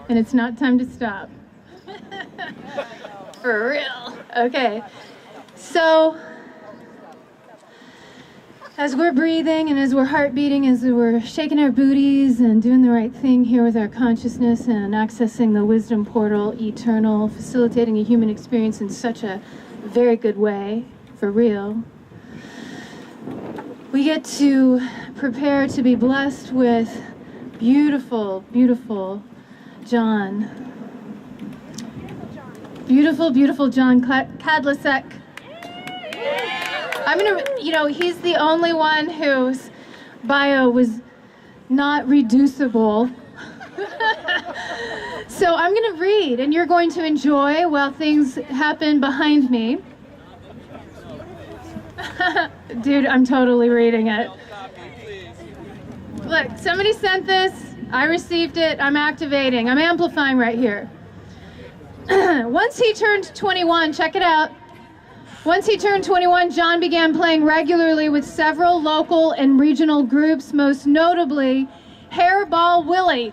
and it's not time to stop. For real. Okay. So, as we're breathing and as we're heart beating, as we're shaking our booties and doing the right thing here with our consciousness and accessing the wisdom portal, eternal, facilitating a human experience in such a very good way, for real, we get to prepare to be blessed with beautiful, beautiful John. Beautiful, beautiful John Kadlecik. I'm gonna, he's the only one whose bio was not reducible. So I'm gonna read, and you're going to enjoy while things happen behind me. Dude, I'm totally reading it. Look, somebody sent this. I received it. I'm activating. I'm amplifying right here. Once he turned 21, check it out. Once he turned 21, John began playing regularly with several local and regional groups, most notably Hairball Willie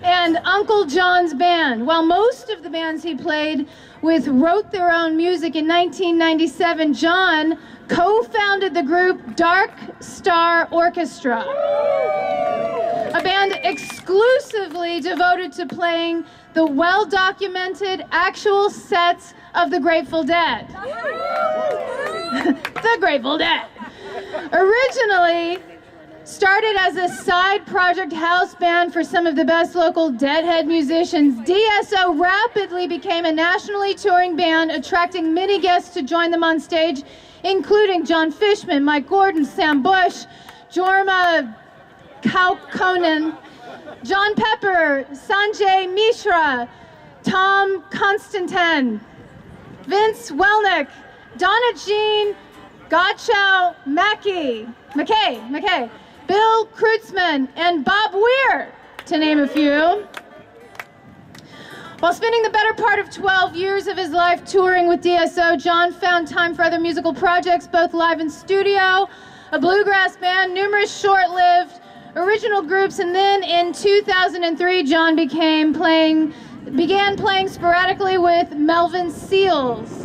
and Uncle John's band. While most of the bands he played with wrote their own music, in 1997, John co-founded the group Dark Star Orchestra, a band exclusively devoted to playing the well-documented actual sets of the Grateful Dead. The Grateful Dead. Originally started as a side project house band for some of the best local Deadhead musicians, DSO rapidly became a nationally touring band, attracting many guests to join them on stage, including John Fishman, Mike Gordon, Sam Bush, Jorma Kaukonen, John Pepper, Sanjay Mishra, Tom Constantin, Vince Welnick, Donna Jean, Godchow McKay, Bill Kreutzmann, and Bob Weir, to name a few. While spending the better part of 12 years of his life touring with DSO, John found time for other musical projects, both live and studio, a bluegrass band, numerous short-lived original groups, and then in 2003, John began playing sporadically with Melvin Seals.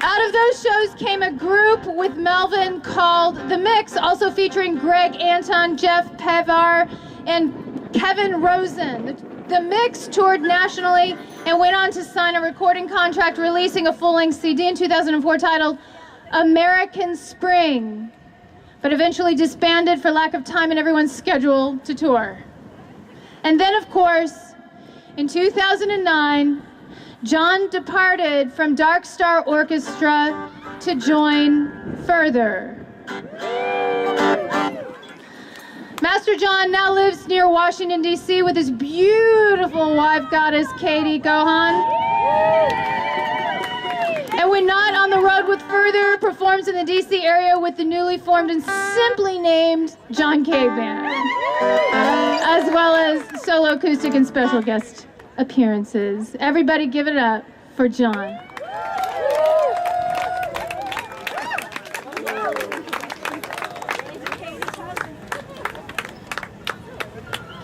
Out of those shows came a group with Melvin called The Mix, also featuring Greg Anton, Jeff Pevar, and Kevin Rosen. The Mix toured nationally and went on to sign a recording contract, releasing a full-length CD in 2004 titled American Spring, but eventually disbanded for lack of time in everyone's schedule to tour. And then, of course, in 2009, John departed from Dark Star Orchestra to join Further. Master John now lives near Washington, D.C. with his beautiful wife goddess, Katie Gohan. And when not on the road with Further, performs in the D.C. area with the newly formed and simply named John K. Band, as well as solo acoustic and special guest appearances. Everybody give it up for John.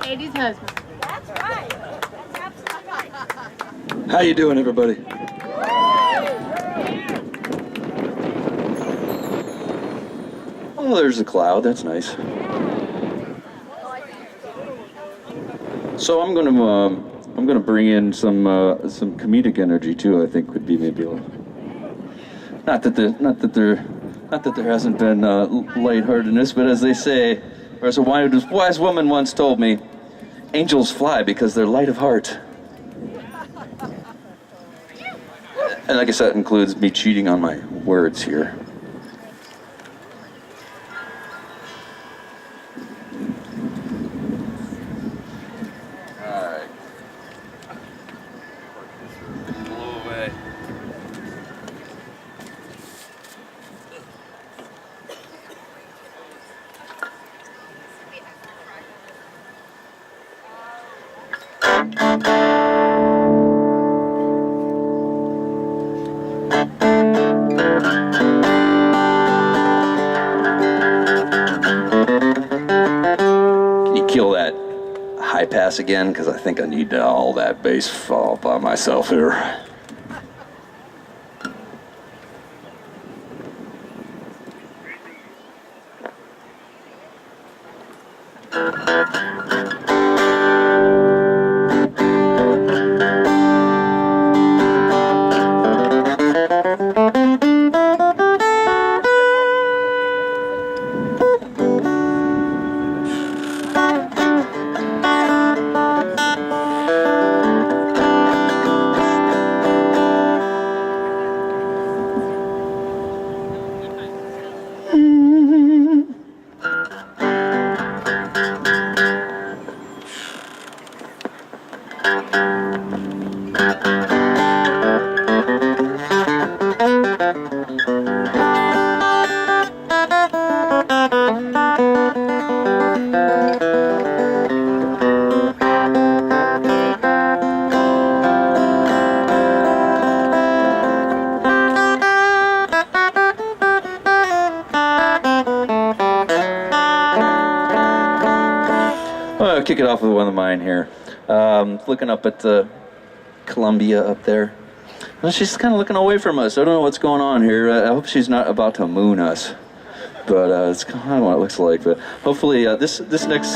Katie's husband. That's right. That's absolutely right. How you doing, everybody? Oh, there's a cloud. That's nice. So I'm gonna bring in some comedic energy too. I think would be maybe a little. Not that there hasn't been lightheartedness, but as they say, or as a wise woman once told me, angels fly because they're light of heart. And I guess that includes me cheating on my words here. kill that high pass again, because I think I need all that bass fall by myself here. I'll kick it off with one of mine here. Looking up at the Columbia up there. Well, she's kind of looking away from us. I don't know what's going on here. I hope she's not about to moon us. But it's kind of what it looks like. But hopefully this next...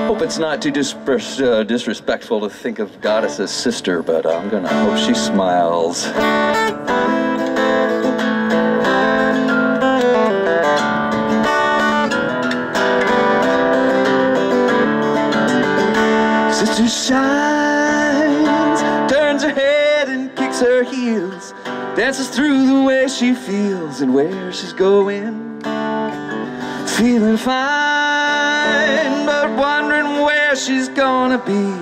hope it's not too disrespectful to think of Goddess as sister, but I'm going to hope she smiles. Sister shines, turns her head and kicks her heels, dances through the way she feels and where she's going. Feeling fine, but wondering where she's gonna be.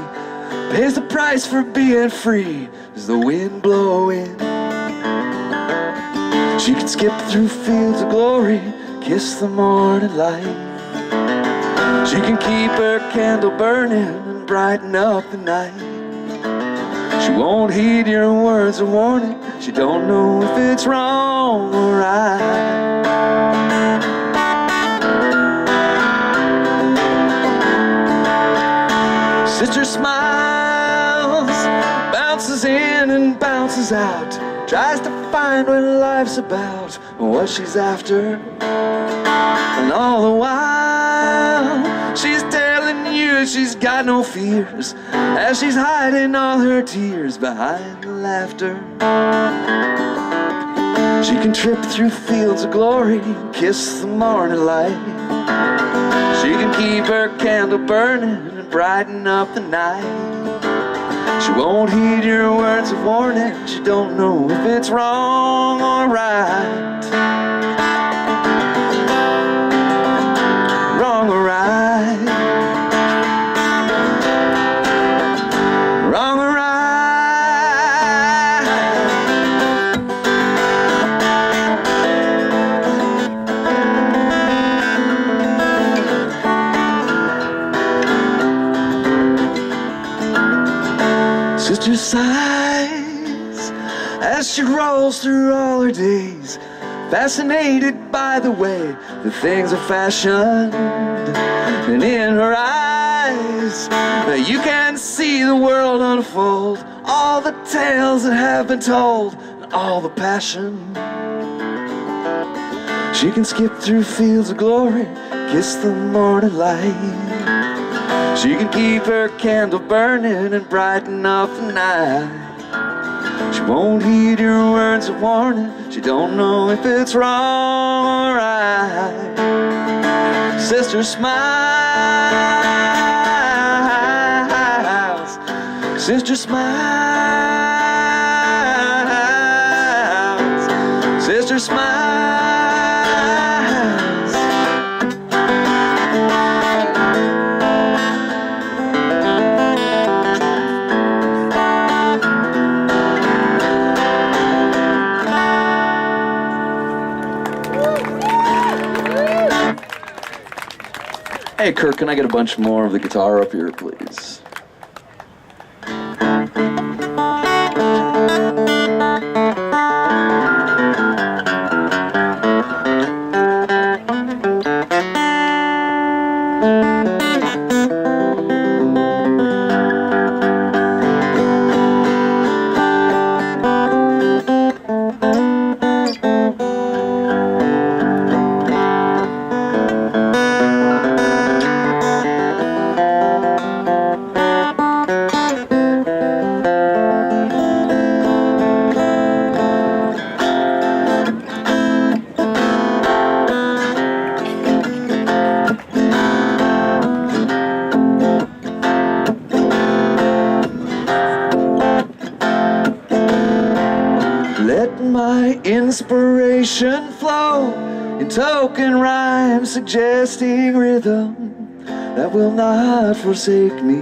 Pays the price for being free as the wind blowing. She can skip through fields of glory, kiss the morning light. She can keep her candle burning, brighten up the night. She won't heed your words of warning. She don't know if it's wrong or right. Sister smiles, bounces in and bounces out, tries to find what life's about and what she's after. And all the while she's telling you she's got no fears, as she's hiding all her tears behind the laughter. She can trip through fields of glory, kiss the morning light. She can keep her candle burning and brighten up the night. She won't heed your words of warning. She don't know if it's wrong or right. Wrong or right. Wrong or right. Sister sighs as she rolls through all her days, fascinated by the way the things are fashioned. And in her eyes you can see the world unfold, all the tales that have been told, and all the passion. She can skip through fields of glory, kiss the morning light. She can keep her candle burning and brighten up the night. She won't heed your words of warning. She don't know if it's wrong or right. Sister smiles. Sister smiles. Sister smiles. Hey, Kirk, can I get a bunch more of the guitar up here, please? ancient flow in token rhyme, suggesting rhythm that will not forsake me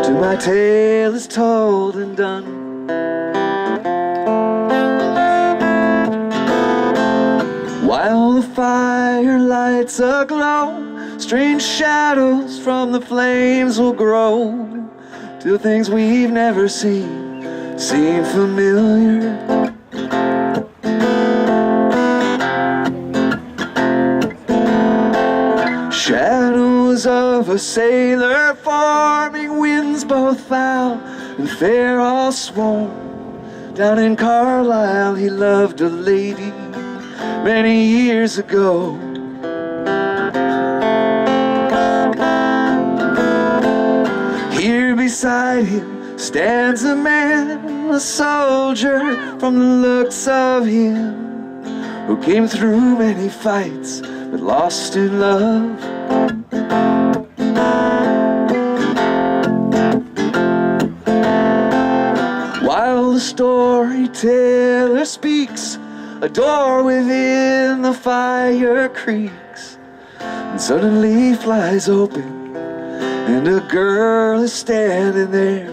till my tale is told and done. While the fire lights aglow, strange shadows from the flames will grow till things we've never seen seem familiar. Shadows of a sailor forming, winds both foul and fair all swarm. Down in Carlisle he loved a lady many years ago. Here beside him stands a man, a soldier from the looks of him, who came through many fights but lost in love. While the storyteller speaks, a door within the fire creaks, and suddenly flies open, and a girl is standing there.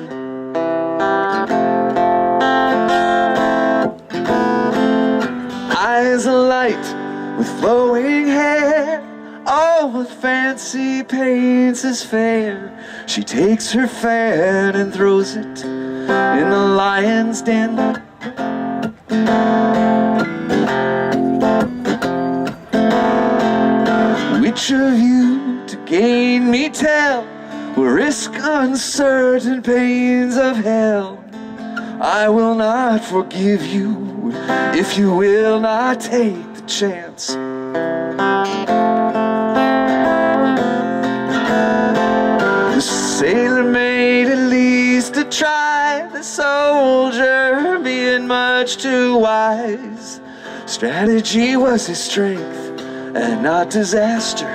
Eyes alight with flowing hair, all with fancy paints is fair. She takes her fan and throws it in the lion's den. Which of you to gain me tell will risk uncertain pains of hell? I will not forgive you if you will not take the chance. The sailor made at least a try, the soldier being much too wise. Strategy was his strength and not disaster.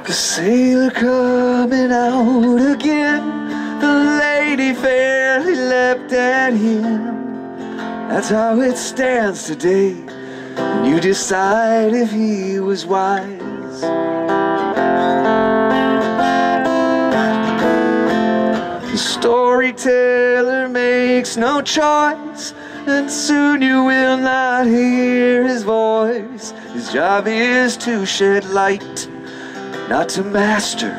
The sailor coming out again, the lady fairly leapt at him. That's how it stands today, and you decide if he was wise. The storyteller makes no choice, and soon you will not hear his voice. His job is to shed light, not to master.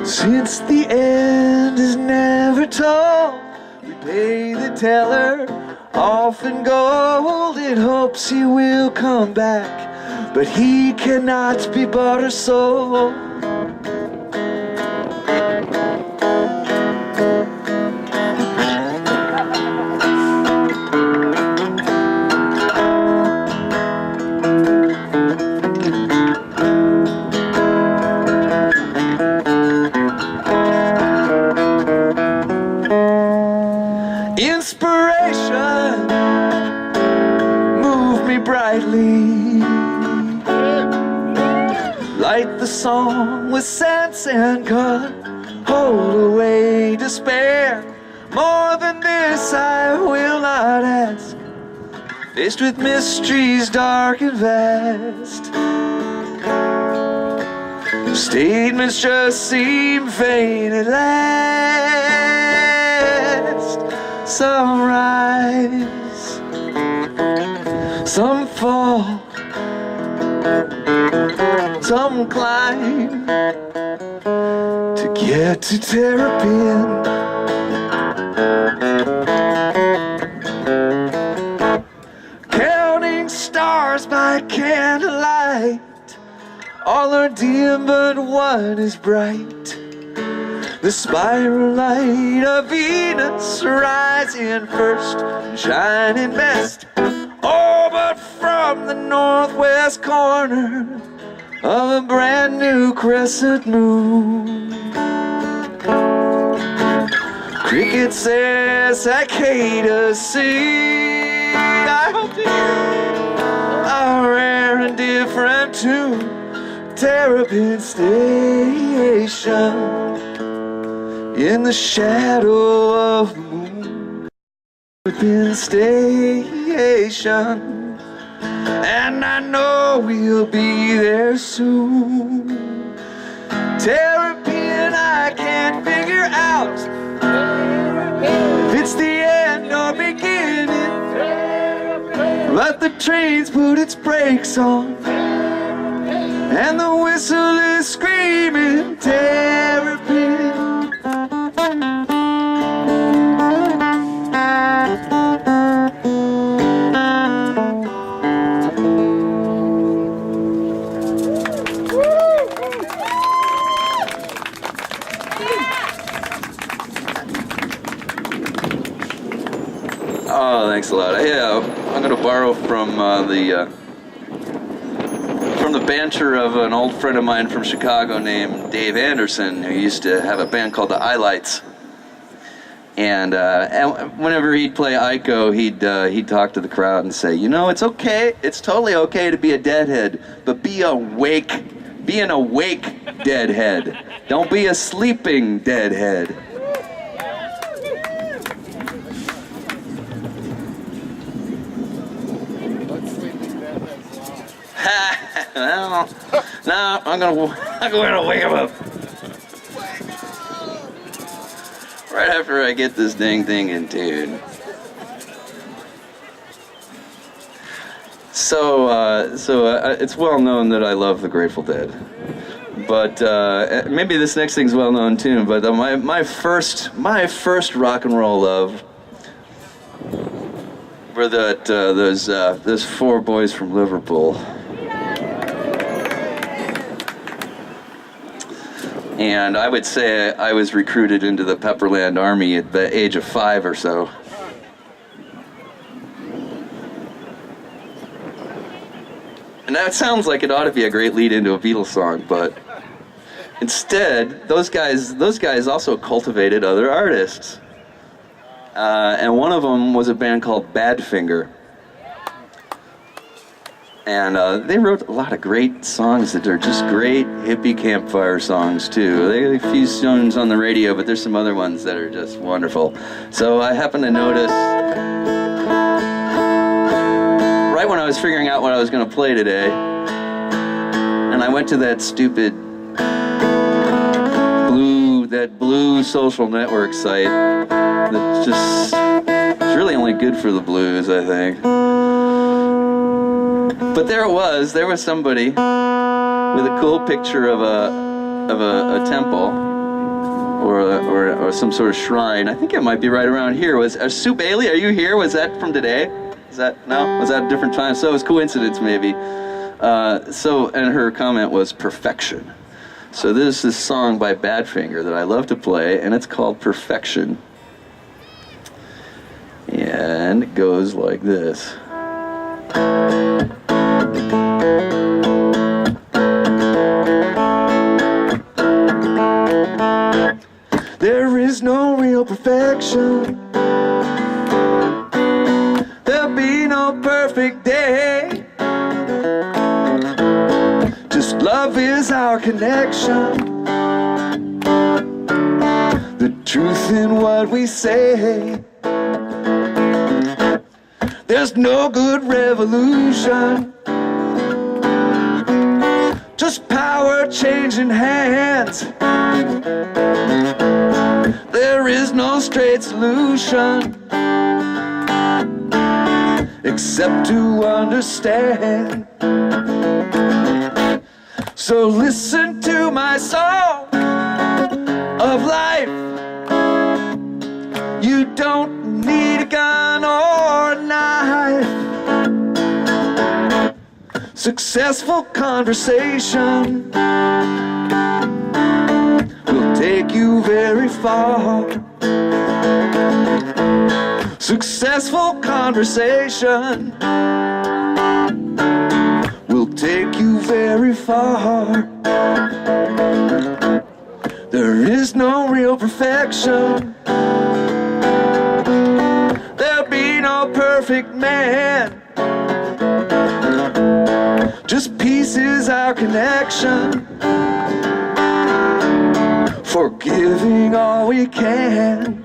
Since the end is never told, we pay the teller off in gold in hopes he will come back, but he cannot be bought or sold. Inspiration move me brightly, light the song with sense and color, rolled away despair. More than this I will not ask. Faced with mysteries dark and vast, statements just seem vain at last. Some rise, some fall, some climb to get to Terrapin. Counting stars by candlelight, all are dim but one is bright. The spiral light of Venus rising first and shining best. Oh, but from the northwest corner of a brand new crescent moon, crickets say cicadas sing. I hope to hear a rare and different tune. Terrapin Station, in the shadow of the moon. Terrapin Station, and I know we'll be there soon. Terrapin, I can't figure out if it's the end or beginning, but the train's put its brakes on, and the whistle is screaming Terrapin. Oh, thanks a lot. I'm going to borrow from the banter of an old friend of mine from Chicago named Dave Anderson, who used to have a band called the Highlights. And whenever he'd play Ico, he'd talk to the crowd and say, you know, it's okay, it's totally okay to be a deadhead, but be an awake deadhead. Don't be a sleeping deadhead. Well, no, I'm gonna wake him up right after I get this dang thing in tune. So it's well known that I love the Grateful Dead, but maybe this next thing's well known too. But my first rock and roll love were those four boys from Liverpool. And I would say I was recruited into the Pepperland Army at the age of 5 or so. And that sounds like it ought to be a great lead into a Beatles song, but instead, those guys also cultivated other artists. And one of them was a band called Badfinger. And they wrote a lot of great songs that are just great hippie campfire songs too. They have a few songs on the radio, but there's some other ones that are just wonderful. So I happened to notice, right when I was figuring out what I was going to play today, and I went to that stupid blue social network site that just, it's really only good for the blues, I think. But there was somebody with a cool picture of a temple or some sort of shrine. I think it might be right around here. Was Sue Bailey? Are you here? Was that from today? Was that a different time? So it was coincidence maybe. And her comment was perfection. So this is this song by Badfinger that I love to play, and it's called Perfection. And it goes like this. There is no real perfection. There'll be no perfect day. Just love is our connection. truth in what we say. There's no good revolution, just power changing hands. There is no straight solution except to understand. So listen to my song of life. You don't need a gun or a knife. Successful conversation will take you very far. Successful conversation will take you very far. There is no real perfection. There'll be no perfect man. Just peace is our connection, forgiving all we can.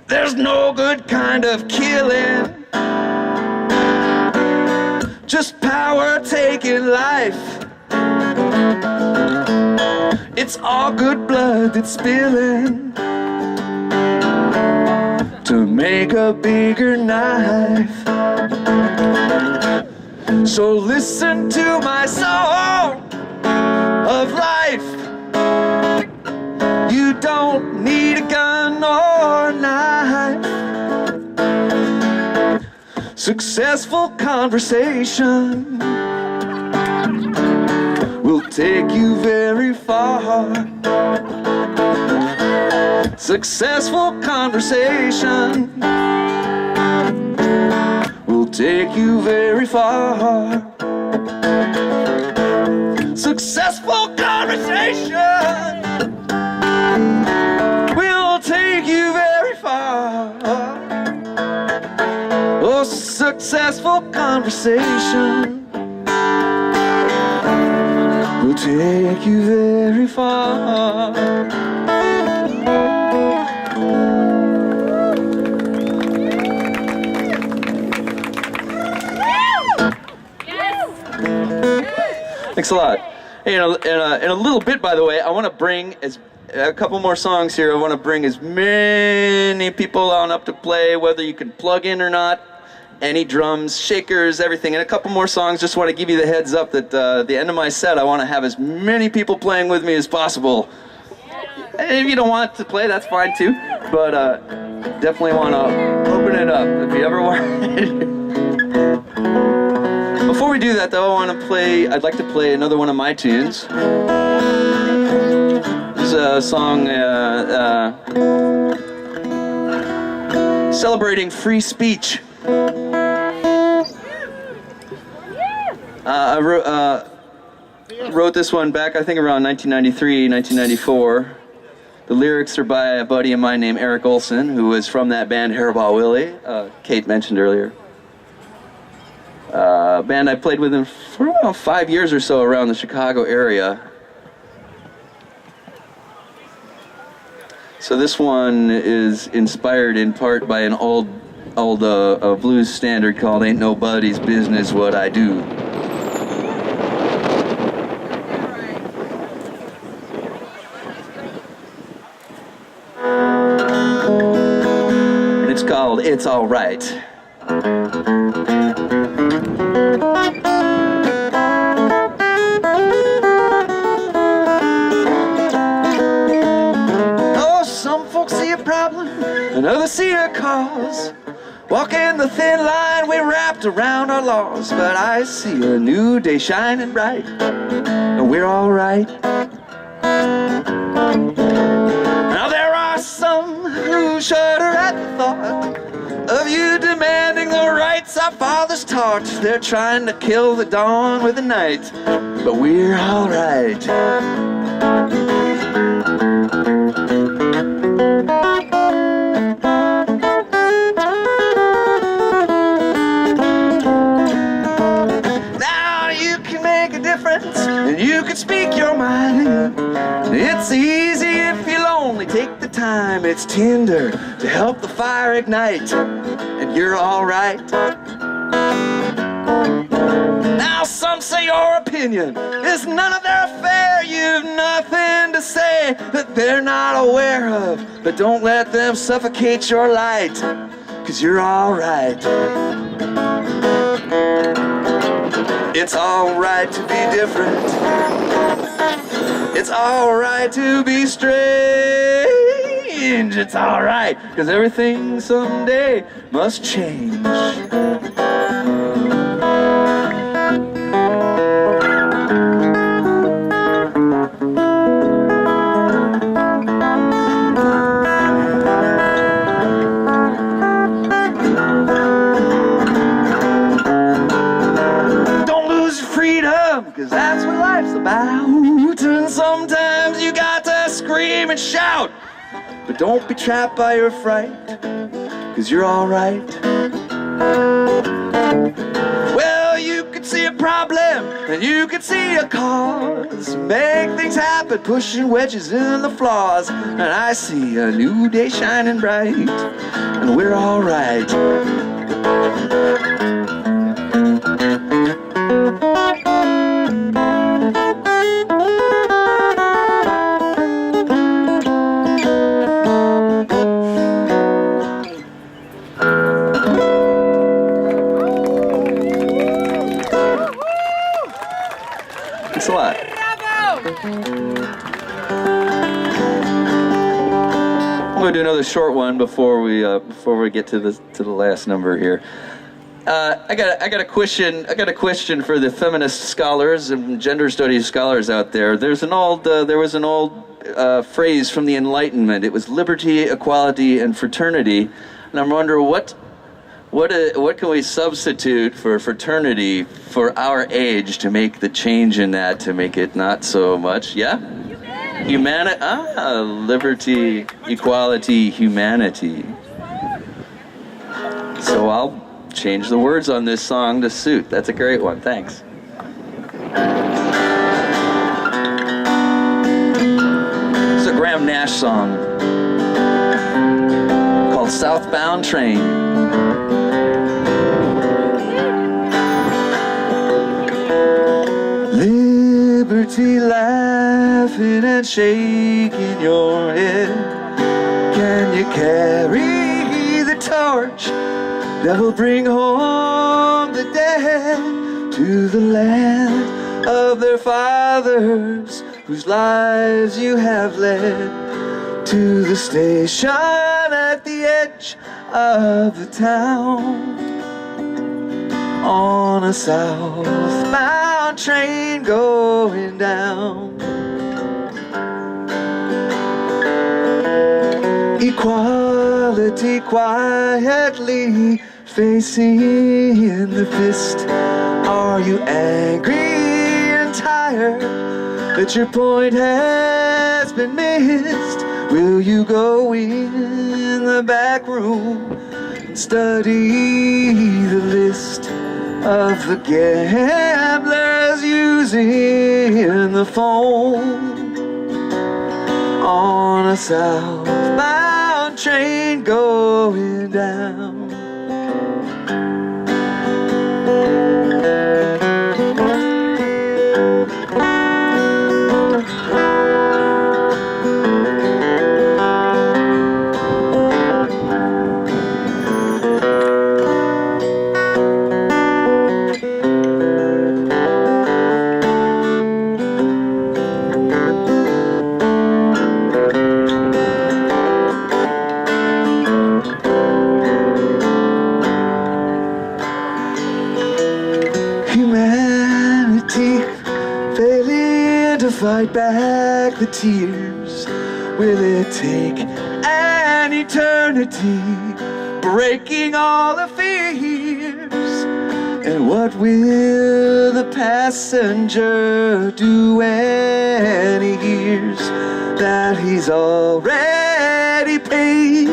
There's no good kind of killing, just power taking life. It's all good blood that's spilling to make a bigger knife. So listen to my song of life. You don't need a gun or a knife. Successful conversation will take you very far. Successful conversation will take you very far. Successful conversation will take you very far. Oh, successful conversation will take you very far. Thanks a lot. Hey, in a little bit, by the way, I want to bring a couple more songs here. I want to bring as many people on up to play, whether you can plug in or not. Any drums, shakers, everything. And a couple more songs. Just want to give you the heads up that at the end of my set, I want to have as many people playing with me as possible. And if you don't want to play, that's fine too. But definitely want to open it up if you ever want. Before we do that, though, I'd like to play another one of my tunes. This is a song celebrating free speech. I wrote this one back, I think, around 1993, 1994. The lyrics are by a buddy of mine named Eric Olson, who was from that band Hairball Willie, Kate mentioned earlier. Band I played with him for about 5 years or so around the Chicago area. So this one is inspired in part by an old blues standard called "Ain't Nobody's Business What I Do." And it's called "It's All Right." And others see a cause. Walking the thin line we wrapped around our laws. But I see a new day shining bright, and we're all right. Now there are some who shudder at the thought of you demanding the rights our fathers taught. They're trying to kill the dawn with the night, but we're all right. And you can speak your mind. It's easy if you time it's tinder to help the fire ignite, and you're alright. Now some say your opinion is none of their affair. You've nothing to say that they're not aware of, but don't let them suffocate your light, 'cause you're alright. It's alright to be different. It's alright to be strange. It's alright, 'cause everything someday must change. Cause that's what life's about. And sometimes you got to scream and shout, but don't be trapped by your fright, cause you're alright. Well, you could see a problem and you could see a cause, make things happen, pushing wedges in the flaws, and I see a new day shining bright, and we're alright. Thanks a lot. I'm going to do another short one before we get to the last number here. I got a question for the feminist scholars and gender studies scholars out there. There was an old phrase from the Enlightenment. It was liberty, equality, and fraternity. And I'm wondering what can we substitute for fraternity for our age to make the change in that, to make it not so much? Yeah? Humanity. Liberty, equality, humanity. So I'll change the words on this song to suit. That's a great one. Thanks. It's a Graham Nash song called Southbound Train. Liberty laughing and shaking your head. Can you carry the torch that will bring home the dead to the land of their fathers, whose lives you have led, to the station at the edge of the town, on a southbound train going down. Equality quietly facing the fist. Are you angry and tired that your point has been missed? Will you go in the back room and study the list of the gamblers using the phone on a southbound train going down? Fight back the tears. Will it take an eternity, breaking all the fears? And what will the passenger do when he hears that he's already paid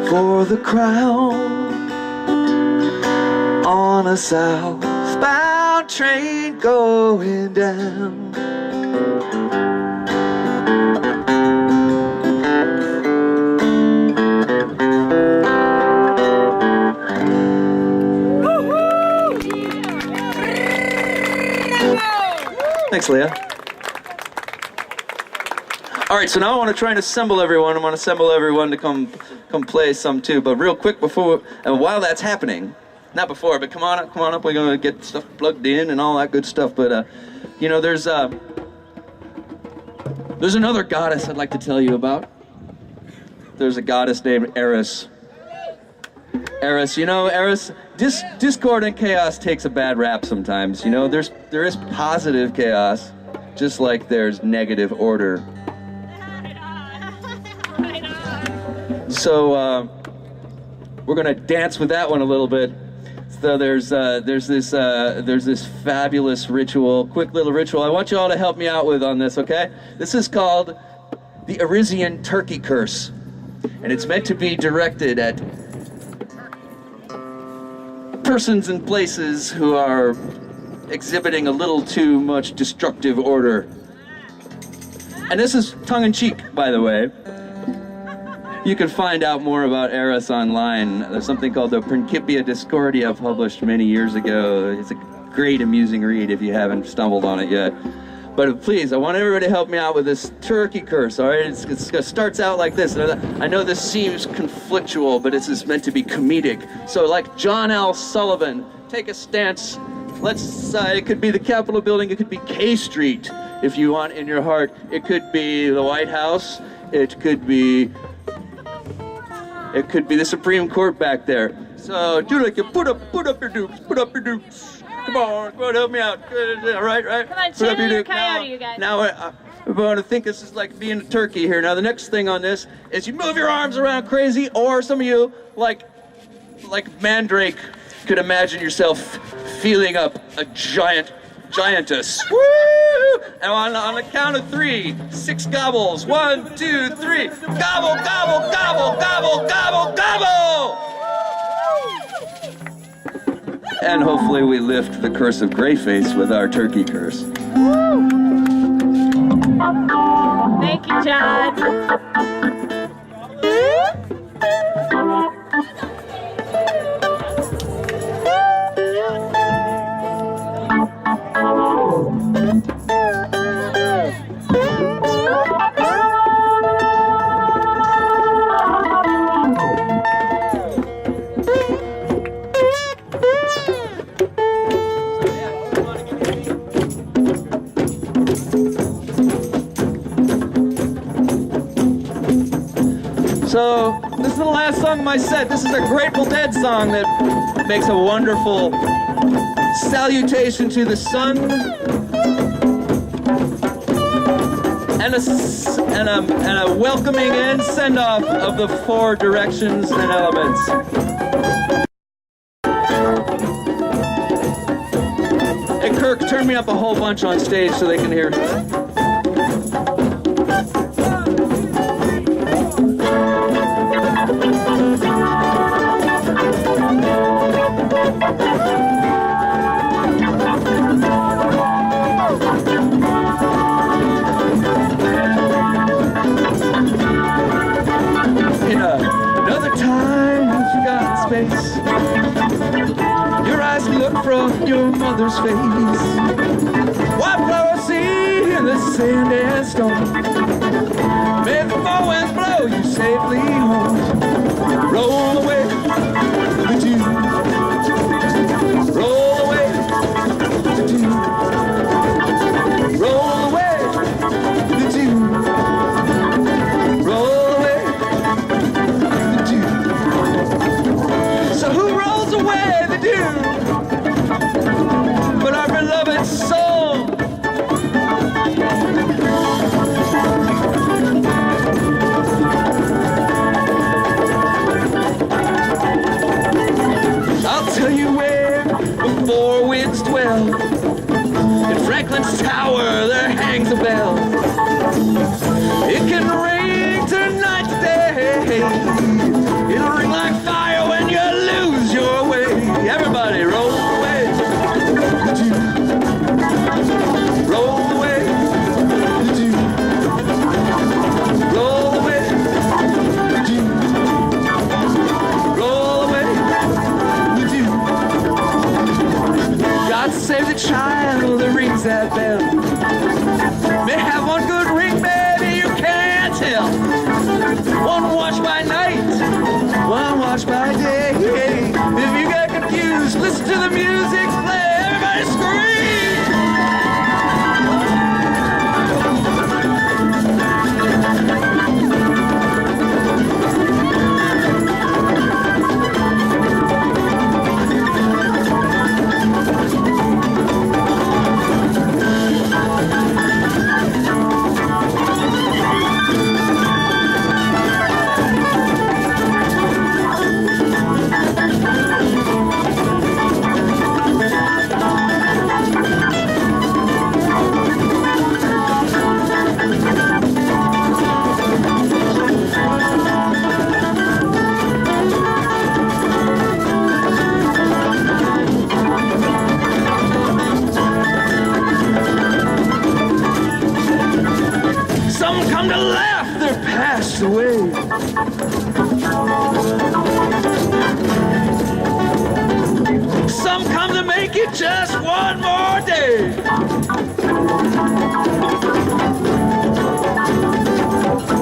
for the crown on a southbound train going down? Thanks, Leah. All right, so now I want to try and assemble everyone. I want to assemble everyone to come play some too. But real quick before, and while that's happening, not before, but come on up. We're gonna get stuff plugged in and all that good stuff. But you know, there's another goddess I'd like to tell you about. There's a goddess named Eris. Eris, you know, Eris, discord and chaos takes a bad rap sometimes. You know, there is positive chaos, just like there's negative order. So we're gonna dance with that one a little bit. So there's this fabulous ritual, quick little ritual. I want you all to help me out with on this, okay? This is called the Arisian Turkey Curse, and it's meant to be directed at persons and places who are exhibiting a little too much destructive order. And this is tongue-in-cheek, by the way. You can find out more about Eris online. There's something called the Principia Discordia published many years ago. It's a great, amusing read if you haven't stumbled on it yet. But please, I want everybody to help me out with this turkey curse, all right? It starts out like this. I know this seems conflictual, but it's meant to be comedic. So like John L. Sullivan, take a stance. It could be the Capitol building, it could be K Street, if you want in your heart. It could be the White House, it could be the Supreme Court back there. So do like you put up your dukes, Come on, help me out. Right. Come on, channel your coyote, you guys. Now I want to think this is like being a turkey here. Now the next thing on this is you move your arms around crazy, or some of you, like Mandrake, could imagine yourself feeling up a giantess. Woo! And on the count of 3, 6 gobbles. 1, 2, 3. Gobble, gobble, gobble, gobble, gobble, gobble! And hopefully we lift the curse of Greyface with our turkey curse. Thank you, John. So, this is the last song of my set. This is a Grateful Dead song that makes a wonderful salutation to the sun and a welcoming and send-off of the 4 directions and elements. Hey Kirk, turn me up a whole bunch on stage so they can hear. From your mother's face, white flower seed in the sand and stone. May the 4 winds blow you safely home. Roll away the dew. Roll away the dew. Roll away the dew. Roll away the dew. So who rolls away the dew? But our beloved soul. I'll tell you where the 4 winds dwell. In Franklin's tower there hangs a bell. It can ring tonight, today. It'll ring like fire when you lose your way. Everybody roll away. Roll away the dew. Roll away the dew. Roll away the dew. God save the child that rings that bell.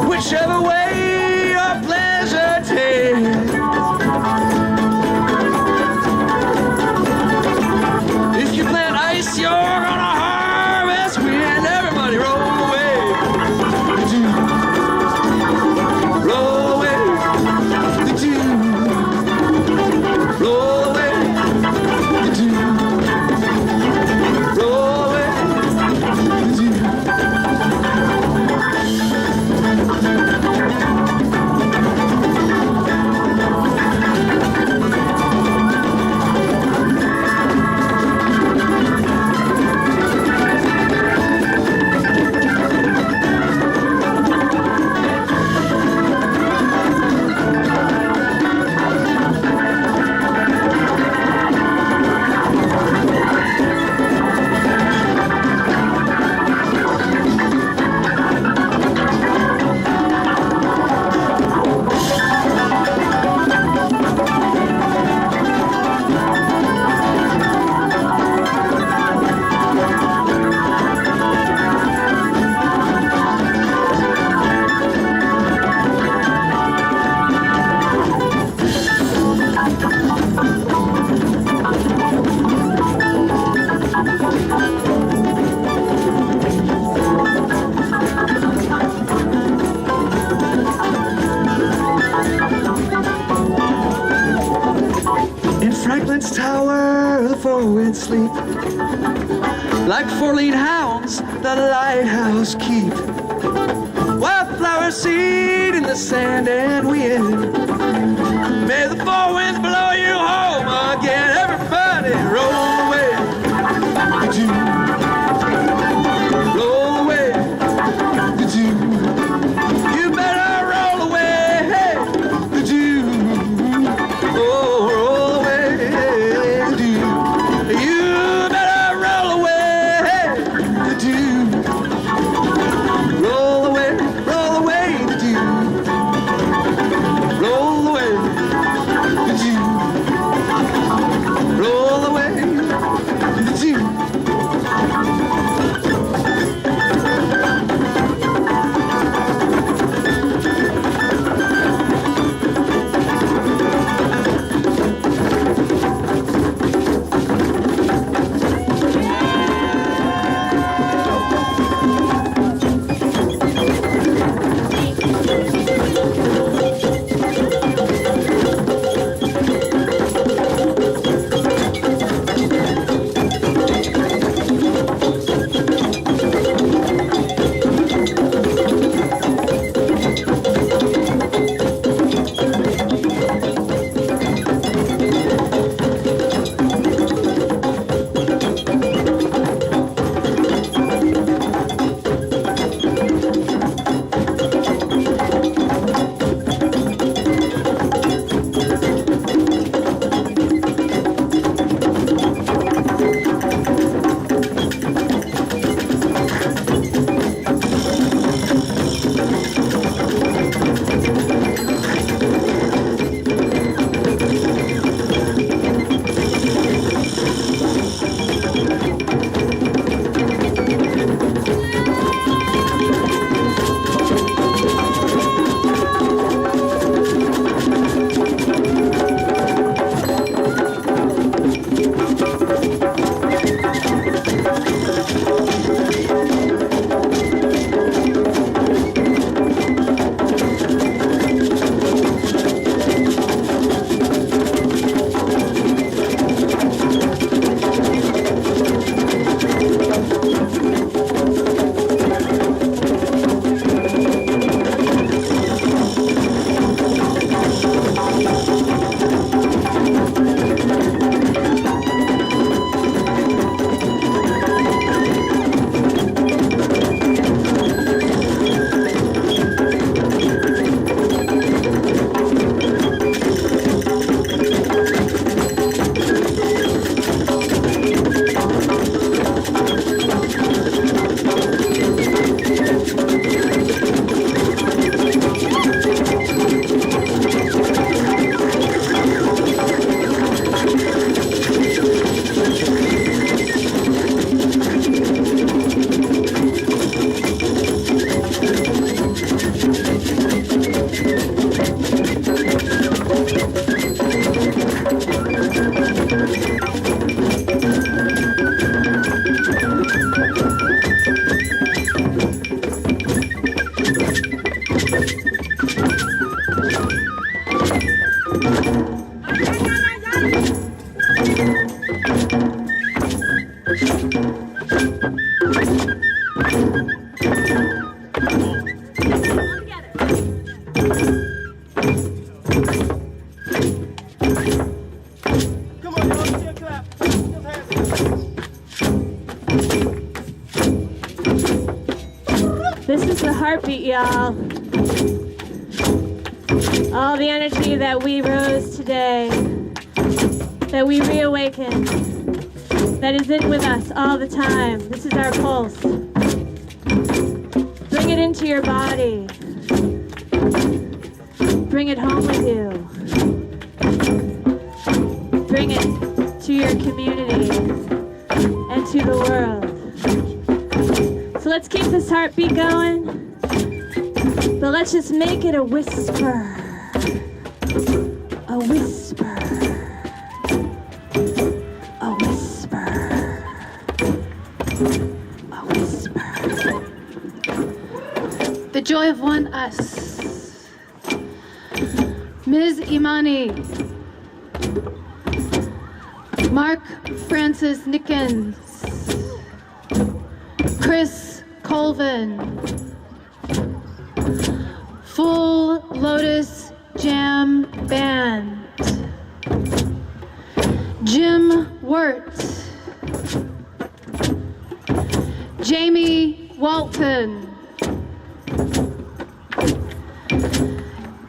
Whichever way your pleasure takes. If you plant ice, you're gonna harvest wind. Everybody roll away. Roll away. Roll away. Roll away. In Franklin's tower, the four winds sleep like four-lead hounds the lighthouse keep. Wildflower seed in the sand and wind. May the four winds blow you home again. Everybody roll away. Roll away. You better roll away. Oh, roll away. You better roll away. Roll away, roll away. Roll away. heartbeat, y'all. All the energy that we rose today, that we reawakened, that is in with us all the time. This is our pulse. Bring it into your body. Bring it home with you. Bring it to your community and to the world. So let's keep this heartbeat going, but let's just make it a whisper. A whisper. A whisper. A whisper. The joy of OneUs. Ms. Imani. Mark Francis Nickens. Chris Colvin. Full Lotus Jam Band. Jim Wirt. Jamie Walton.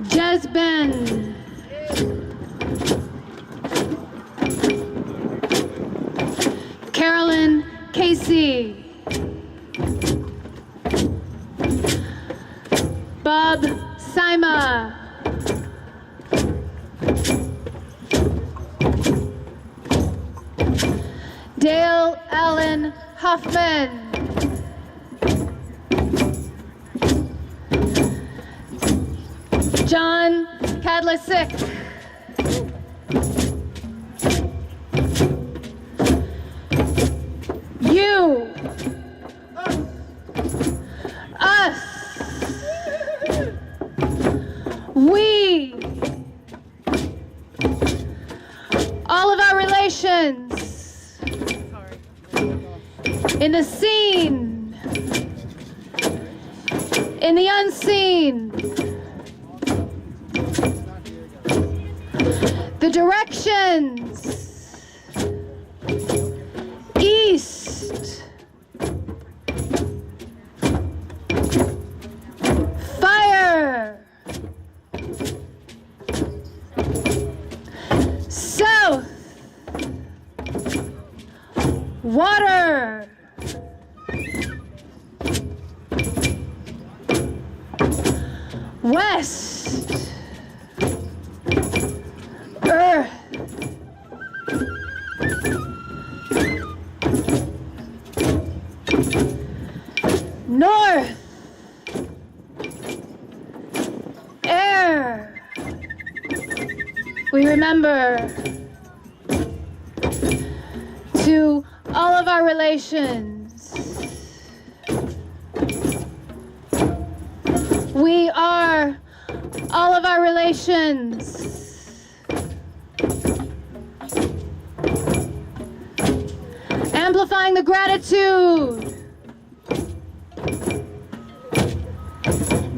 Jez Ben. Carolyn Casey. Bob Sima. Dale Allen Hoffman. John Kadlecik. You. Us. We. All of our relations. In the seen. In the unseen. The directions. East. Fire. South. Water. West. Earth. North. Air. We remember to all of our relations. We are all of our relations. Amplifying the gratitude.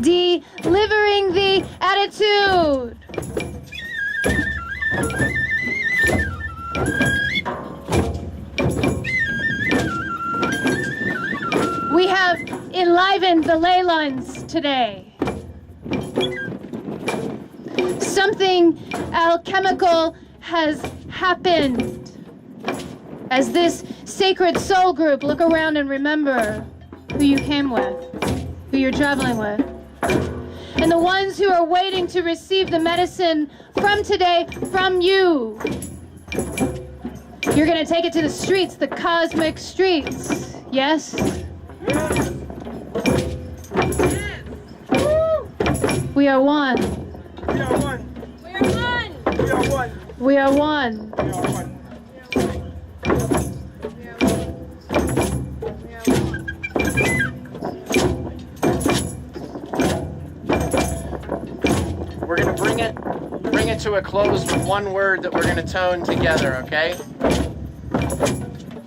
Delivering the attitude. We have enlivened the ley lines today. Something alchemical has happened. As this sacred soul group, look around and remember who you came with, who you're traveling with. And the ones who are waiting to receive the medicine from today, from you. You're gonna take it to the streets, the cosmic streets. Yes? We are one. We are one. We are one. We are one. We are one. We are one. We're gonna bring it to a close with one word that we're gonna tone together, okay?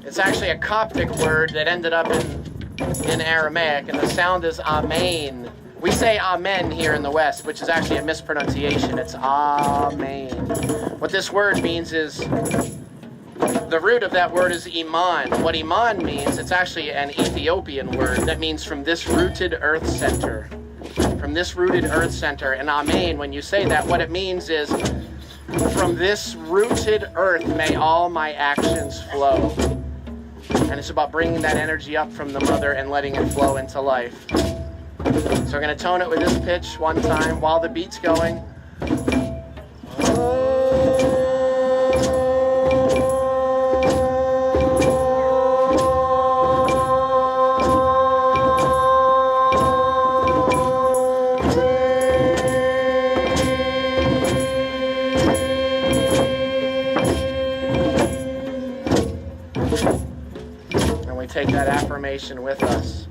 It's actually a Coptic word that ended up in Aramaic, and the sound is amen. We say amen here in the West, which is actually a mispronunciation. It's amen. What this word means is The root of that word is iman. What iman means, it's actually an Ethiopian word that means from this rooted earth center. From this rooted earth center. And amen, when you say that, what it means is, from this rooted earth may all my actions flow. And it's about bringing that energy up from the mother and letting it flow into life. So we're going to tone it with this pitch one time while the beat's going. Take that affirmation with us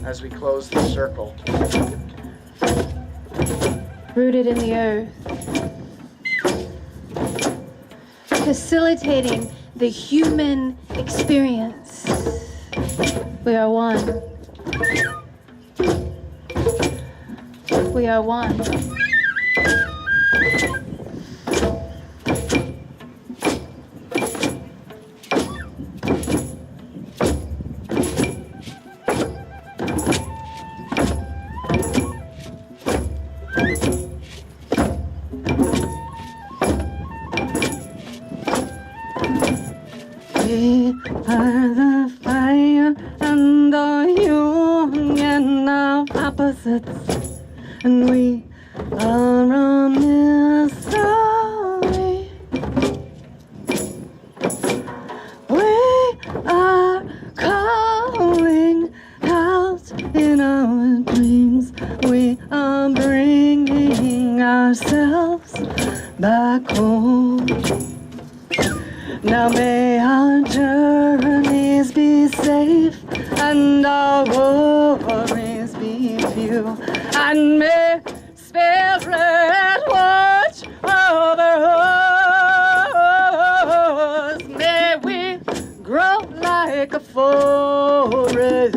as we close the circle. Rooted in the earth, facilitating the human experience. We are one. We are one. We are the fire and the union of opposites, and we are a mystery. We are calling out in our dreams. We are bringing ourselves back home. Now may our journeys be safe and our worries be few, and may Spirit watch over us. May we grow like a forest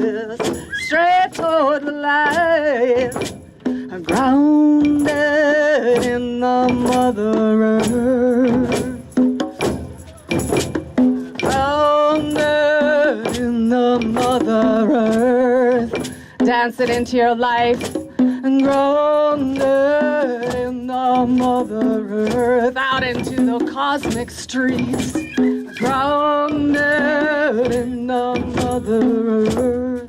straight toward the light, grounded in the Mother Earth. Grounded in the Mother Earth, dance it into your life. And grounded in the Mother Earth, out into the cosmic streets. Grounded in the Mother Earth.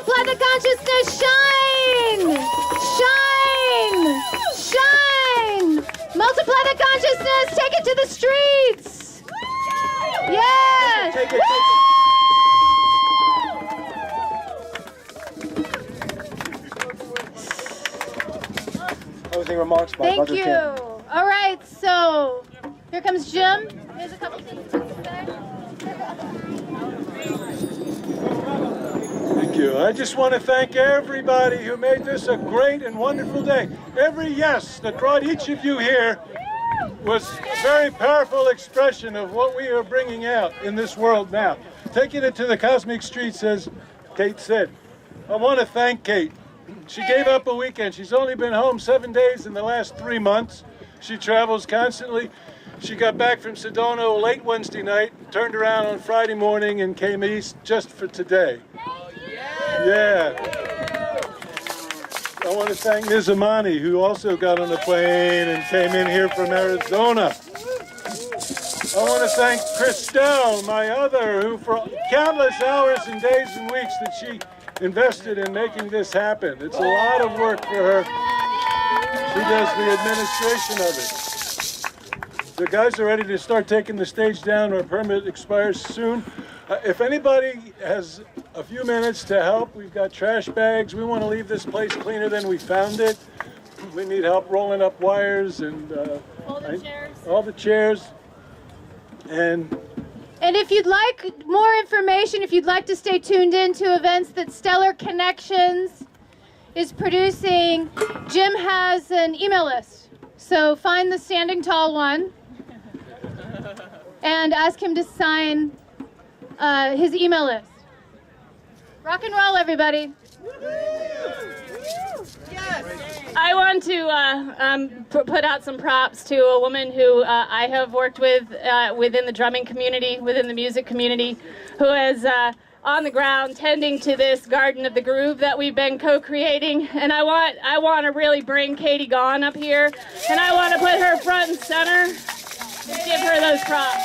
Multiply the consciousness. Shine! Shine! Shine! Multiply the consciousness. Take it to the streets. Yes! Take it. Closing remarks by Thank Brother you. Tim. All right, so here comes Jim. Here's a couple things to say. Thank you. I just want to thank everybody who made this a great and wonderful day. Every yes that brought each of you here was a very powerful expression of what we are bringing out in this world now. Taking it to the cosmic streets, as Kate said. I want to thank Kate. She gave up a weekend. She's only been home 7 days in the last 3 months. She travels constantly. She got back from Sedona late Wednesday night, turned around on Friday morning and came east just for today. Yeah. I want to thank Ms. Amani, who also got on a plane and came in here from Arizona. I want to thank Christelle, my other, who for countless hours and days and weeks that she invested in making this happen. It's a lot of work for her. She does the administration of it. The guys are ready to start taking the stage down. Our permit expires soon. If anybody has a few minutes to help, we've got trash bags. We want to leave this place cleaner than we found it. We need help rolling up wires and all the chairs. And if you'd like more information, if you'd like to stay tuned in to events that Stellar Connections is producing, Jim has an email list. So find the standing tall one and ask him to sign his email list. Rock and roll, everybody. I want to put out some props to a woman who I have worked with within the drumming community, within the music community, who is on the ground tending to this Garden of the Groove that we've been co-creating. And I want to really bring Katie Gaughan up here, and I want to put her front and center and give her those props.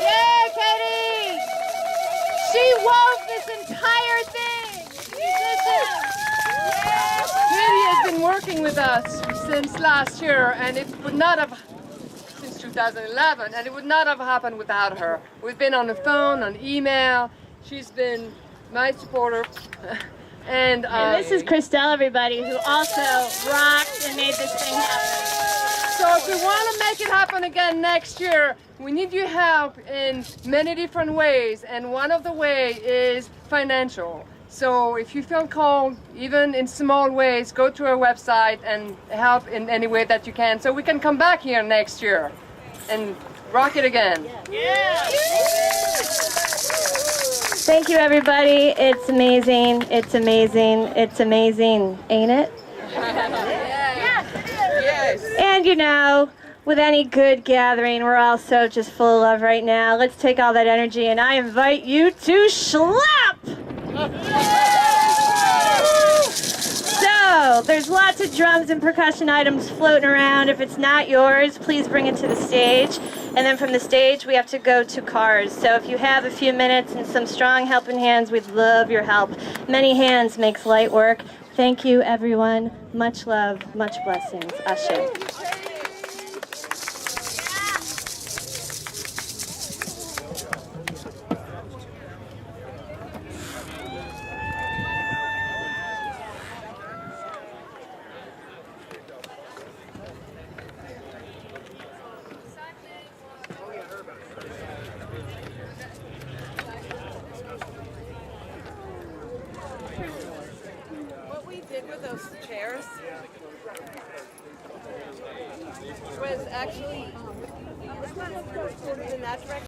Yeah, Katie! She wove this entire thing. Katie has been working with us since last year, and it would not have, since 2011, and it would not have happened without her. We've been on the phone, on email. She's been my supporter. And this is Christelle, everybody, who also rocked and made this thing happen. So if we want to make it happen again next year, we need your help in many different ways, and one of the ways is financial. So if you feel called, even in small ways, go to our website and help in any way that you can, so we can come back here next year and rock it again. Yeah. Thank you, everybody. It's amazing. It's amazing. It's amazing, ain't it? Yes. And you know, with any good gathering, we're all so just full of love right now. Let's take all that energy, and I invite you to slap! So, there's lots of drums and percussion items floating around. If it's not yours, please bring it to the stage. And then from the stage, we have to go to cars. So if you have a few minutes and some strong helping hands, we'd love your help. Many hands makes light work. Thank you, everyone. Much love, much blessings. Ashe. What we did with those chairs was actually in that direction.